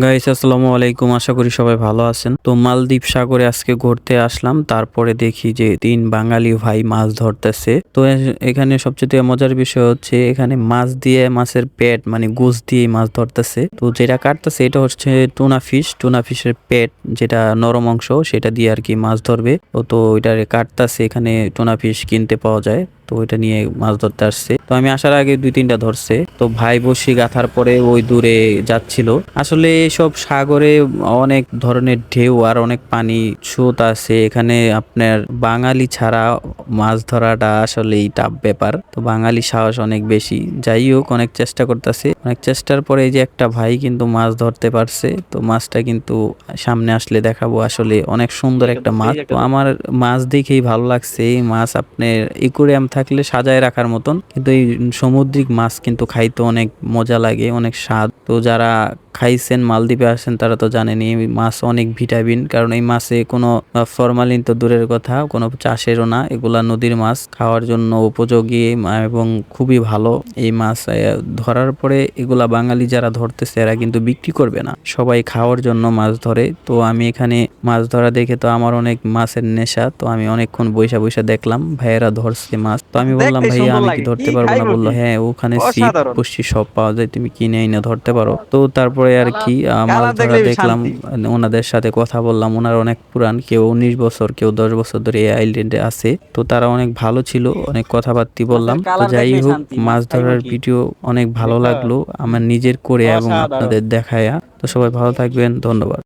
Guys আসসালামু আলাইকুম, আশা করি সবাই ভালো আছেন। তো মালদ্বীপ সাগরে আজকে ঘুরতে আসলাম, তারপরে দেখি যে 3 বাঙালি ভাই মাছ ধরতেছে। তো এখানে সবচেয়ে মজার বিষয় হচ্ছে এখানে মাছ দিয়ে মাছের পেট মানে গোস দিয়ে মাছ ধরতেছে। তো যেটা কাটতেছে এটা হচ্ছে টুনা ফিশের পেট, যেটা নরম অংশ সেটা দিয়ে আর কি মাছ ধরবে। তো ওইটা কাটতেছে, এখানে টুনা ফিশ কিনতে পাওয়া যায়, তো ওইটা নিয়ে মাছ ধরতে আসছে। তো আমি আসার আগে 2-3টা ধরছে। তো ভাই বসি গাথার পরে ওই দূরে যাচ্ছিল। আসলে সব সাগরে অনেক ধরনের ঢেউ আর অনেক পানি স্রোত আছে, এখানে আপনার বাঙালি ছাড়া মাছ ধরাটা আসলেই টাফ ব্যাপার। তো বাঙালি সাহস অনেক বেশি। যাই হোক, অনেক চেষ্টা করতেছে, অনেক চেষ্টার পরে এই যে একটা ভাই কিন্তু মাছ ধরতে পারছে। তো মাছটা কিন্তু সামনে আসলে দেখাবো। আসলে অনেক সুন্দর একটা মাছ। তো আমার মাছ দেখেই ভালো লাগছে। এই মাছ আপনার ইকুরিয়াম থাকলে সাজায় রাখার মতন, কিন্তু এই সামুদ্রিক মাছ কিন্তু খাইতে অনেক মজা লাগে, অনেক স্বাদ। তো যারা খাইছেন মালদ্বীপে আসেন তারা তো জানেনই এই মাছ অনেক ভিটামিন, কারণ এই মাছে কোনো ফরমালিন তো দূরের কথা, কোনো চাষেরও না, এগুলা নদীর মাছ, খাওয়ার জন্য উপযোগী এবং খুবই ভালো এই মাছ। ধরার পরে এগুলা বাঙালি যারা ধরতেছে এরা কিন্তু বিক্রি করবে না, সবাই খাওয়ার জন্য মাছ ধরে। তো আমি এখানে মাছ ধরা দেখে তো আমার অনেক মাছের নেশা। তো আমি অনেকক্ষণ বইসা বইসা দেখলাম ভাইয়েরা ধরছে মাছ। তো আমি বললাম, দেখতে ভাইয়া সুন্দর আমি কি লাগে, কি ধরতে পারবো না? খাইবো বললো কি? হ্যাঁ, ওখানে ছিপ অসাধারণ। বড়শি সব পাওয়া যায়, তুমি কিনে এনে ধরতে পারো। তো তারপরে আর কি মাছ কালার ধরা দেখলেই দেখলাম। শান্তি। ওনাদের সাথে কথা বললাম, ওনারা অনেক পুরান, কেউ 19 বছর, কেউ 10 বছর ধরে এই আইল্যান্ডে আছে। তো তারা অনেক ভালো ছিল, অনেক কথাবার্তি মাছের বললাম। তো কালার যাই দেখলেই হোক, শান্তি, মাছ মাছ খাইবো ধরার কি? ভিডিও অনেক ভালো দেখো, লাগলো আমার নিজের করে এবং অসাধারণ। আপনাদের দেখায়া। তো সবাই ভালো থাকবেন, ধন্যবাদ।